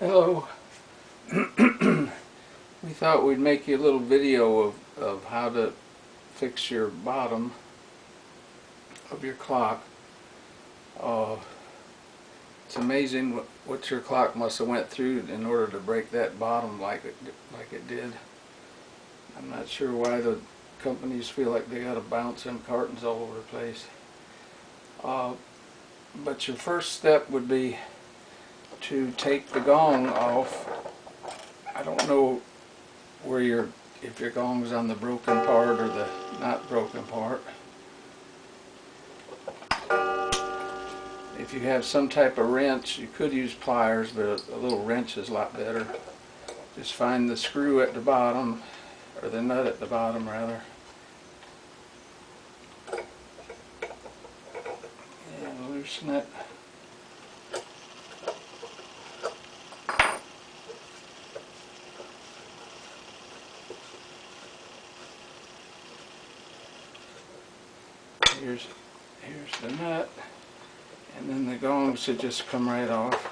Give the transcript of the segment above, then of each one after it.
Hello. We thought we'd make you a little video of how to fix your bottom of your clock. It's amazing what your clock must have went through in order to break that bottom like it did. I'm not sure why the companies feel like they gotta bounce them cartons all over the place. But your first step would be to take the gong off. I don't know where if your gong's on the broken part or the not broken part. If you have some type of wrench, you could use pliers, but a little wrench is a lot better. Just find the screw at the bottom, or the nut at the bottom rather, and loosen it. Here's the nut, and then the gong should just come right off.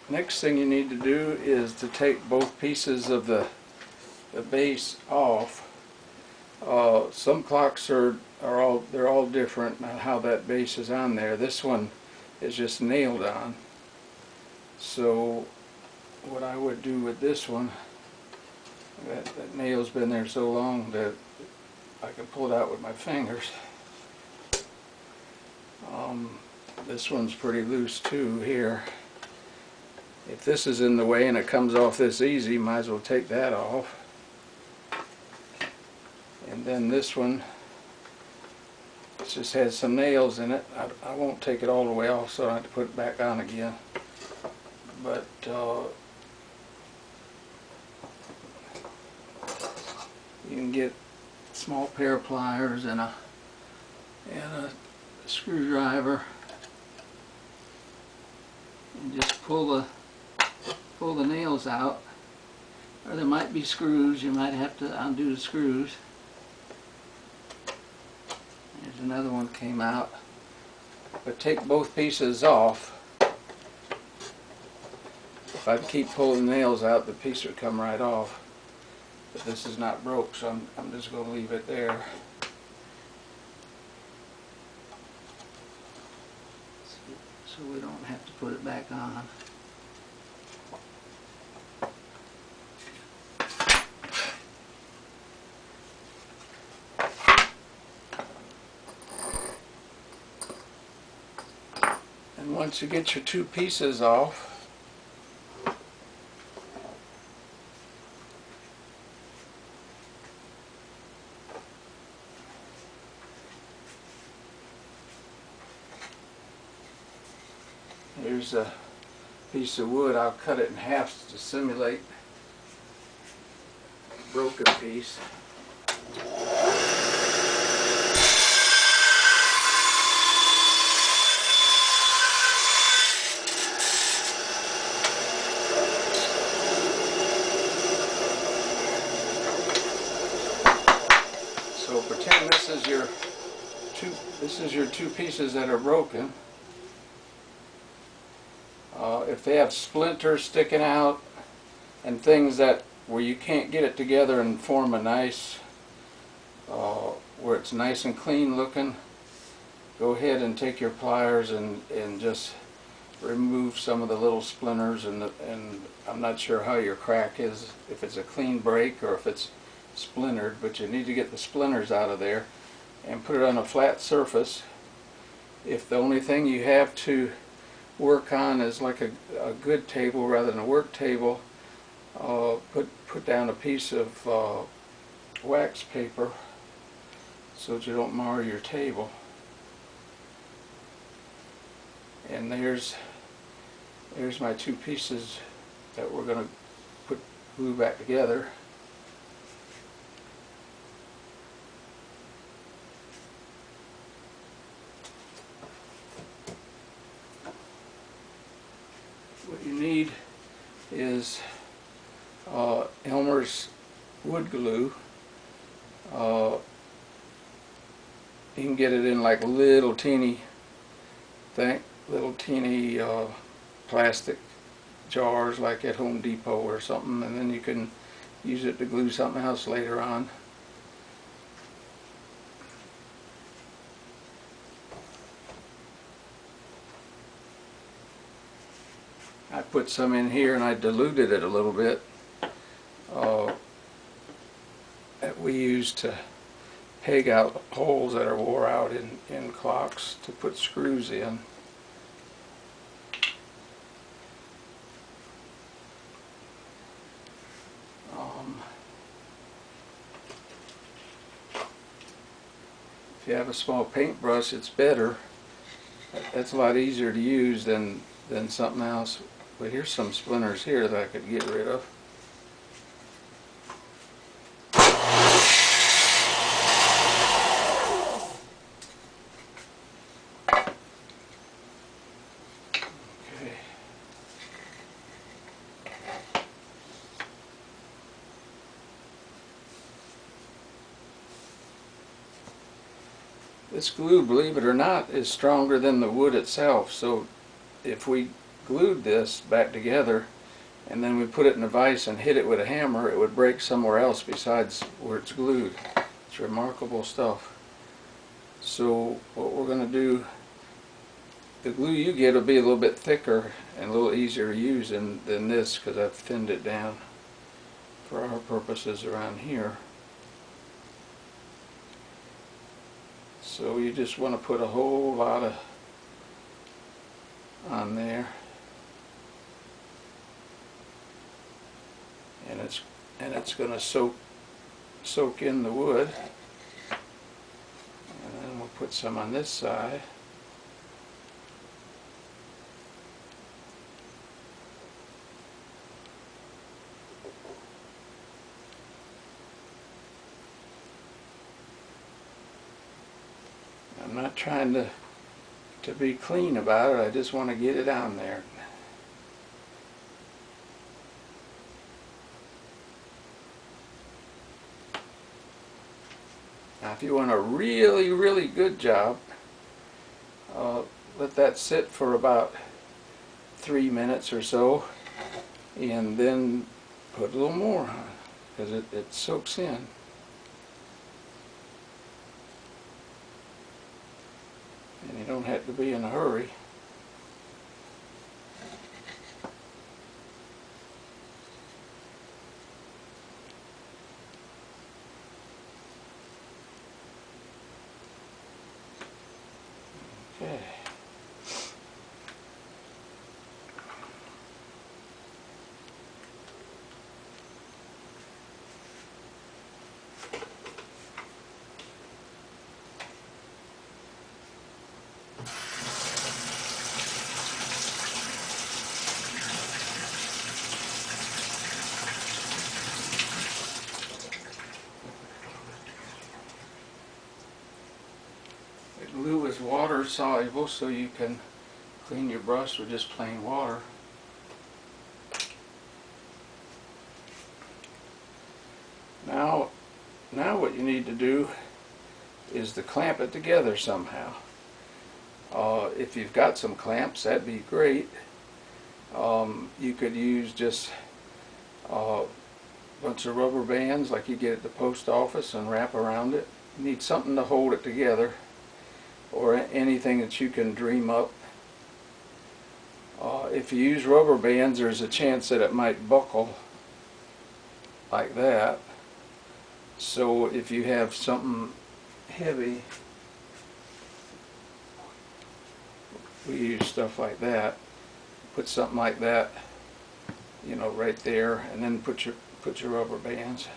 Next thing you need to do is to take both pieces of the base off. Some clocks are all different on how that base is on there. This one is just nailed on. So what I would do with this one, that nail's been there so long that I can pull it out with my fingers. This one's pretty loose too here. If this is in the way and it comes off this easy, might as well take that off. And then this one, it just has some nails in it. I won't take it all the way off so I don't have to put it back on again. But you can get a small pair of pliers and a screwdriver, and just pull the nails out. Or there might be screws. You might have to undo the screws. There's another one came out. But take both pieces off. If I keep pulling the nails out, the piece would come right off. But this is not broke, so I'm just going to leave it there. So we don't have to put it back on. And once you get your two pieces off, here's a piece of wood. I'll cut it in half to simulate a broken piece. So pretend this is your two pieces that are broken. If they have splinters sticking out and things where you can't get it together and form a nice, where it's nice and clean looking, go ahead and take your pliers and just remove some of the little splinters. And I'm not sure how your crack is, if it's a clean break or if it's splintered, but you need to get the splinters out of there and put it on a flat surface. If the only thing you have to work on is like a good table rather than a work table, put down a piece of wax paper so that you don't mar your table. And there's my two pieces that we're going to glue back together. What you need is Elmer's wood glue. You can get it in like little teeny little teeny plastic jars like at Home Depot or something, and then you can use it to glue something else later on. I put some in here and I diluted it a little bit that we use to peg out holes that are wore out in clocks to put screws in. If you have a small paintbrush, it's better. That's a lot easier to use than something else. But here's some splinters here that I could get rid of. Okay. This glue, believe it or not, is stronger than the wood itself. So if we glued this back together and then we put it in a vise and hit it with a hammer, it would break somewhere else besides where it's glued. It's remarkable stuff. So what we're going to do, the glue you get will be a little bit thicker and a little easier to use than this, because I've thinned it down for our purposes around here. So you just want to put a whole lot on there, and it's going to soak in the wood. And then we'll put some on this side. I'm not trying to be clean about it, I just want to get it on there. Now if you want a really, really good job, let that sit for about 3 minutes or so, and then put a little more on, because it soaks in. And you don't have to be in a hurry. Okay. The glue is water soluble, so you can clean your brush with just plain water. Now what you need to do is to clamp it together somehow. If you've got some clamps, that'd be great. You could use just a bunch of rubber bands like you get at the post office and wrap around it. You need something to hold it together, or anything that you can dream up. If you use rubber bands, there's a chance that it might buckle like that. So if you have something heavy, we use stuff like that. Put something like that, you know, right there, and then put your rubber bands.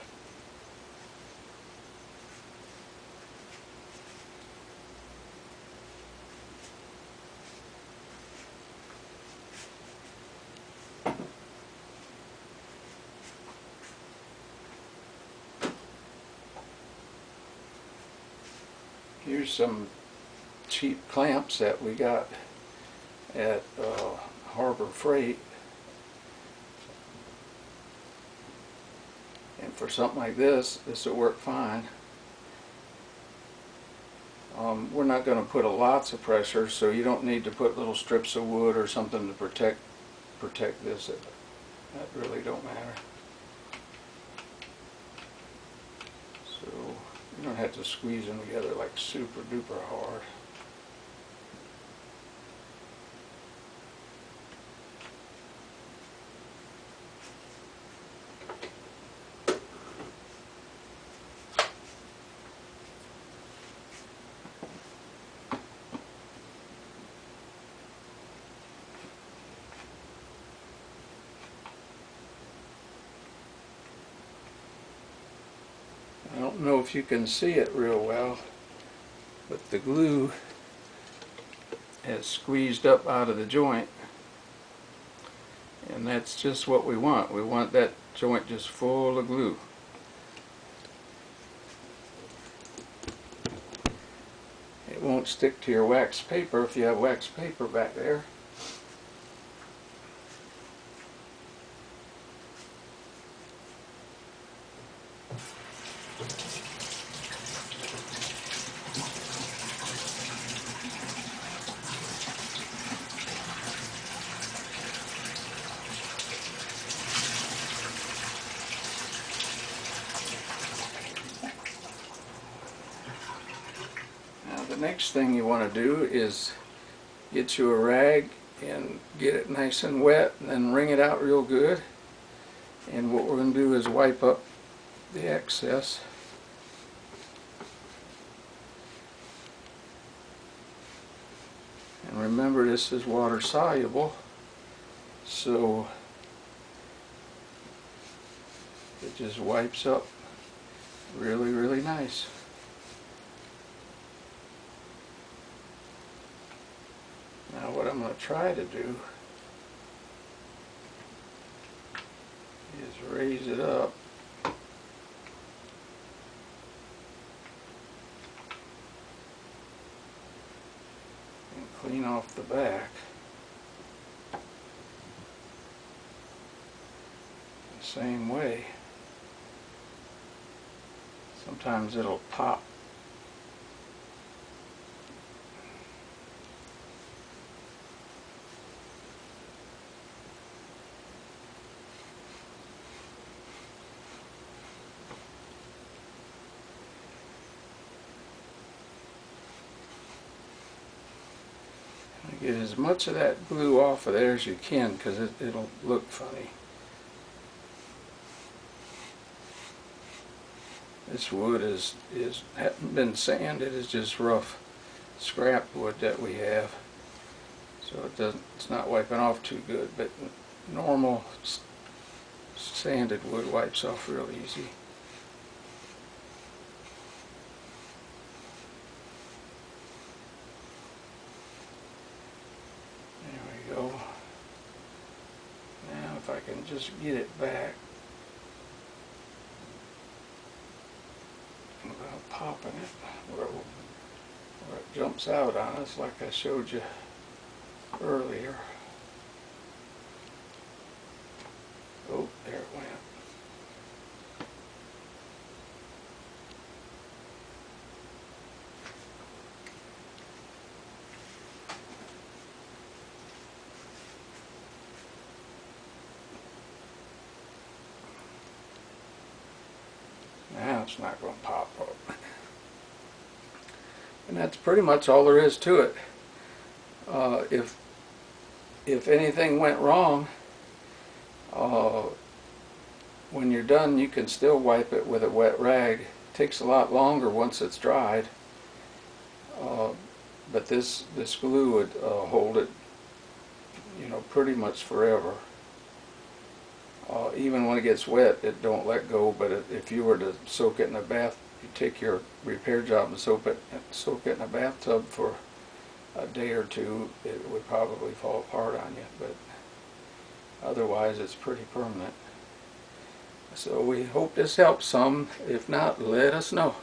Here's some cheap clamps that we got at Harbor Freight. And for something like this will work fine. We're not going to put lots of pressure, so you don't need to put little strips of wood or something to protect this. That really don't matter. So you don't have to squeeze them together like super duper hard. I don't know if you can see it real well, but the glue has squeezed up out of the joint, and that's just what we want. We want that joint just full of glue. It won't stick to your wax paper if you have wax paper back there. The next thing you want to do is get you a rag and get it nice and wet, and then wring it out real good. And what we're going to do is wipe up the excess. And remember, this is water soluble, so it just wipes up really, really nice. Now what I'm going to try to do is raise it up and clean off the back the same way. Sometimes it'll pop. Get as much of that glue off of there as you can, because it'll look funny. This wood hasn't been sanded. It's just rough scrap wood that we have, so it's not wiping off too good. But normal sanded wood wipes off real easy. Go. Now if I can just get it back without popping it where it jumps out on us like I showed you earlier. Oh, there it went. Now it's not going to pop up. And that's pretty much all there is to it. If anything went wrong, when you're done you can still wipe it with a wet rag. It takes a lot longer once it's dried, but this glue would hold it, you know, pretty much forever. Even when it gets wet, it don't let go. But if you were to soak it in a bath, you take your repair job and soak it in a bathtub for a day or two, it would probably fall apart on you. But otherwise, it's pretty permanent. So we hope this helps some. If not, let us know.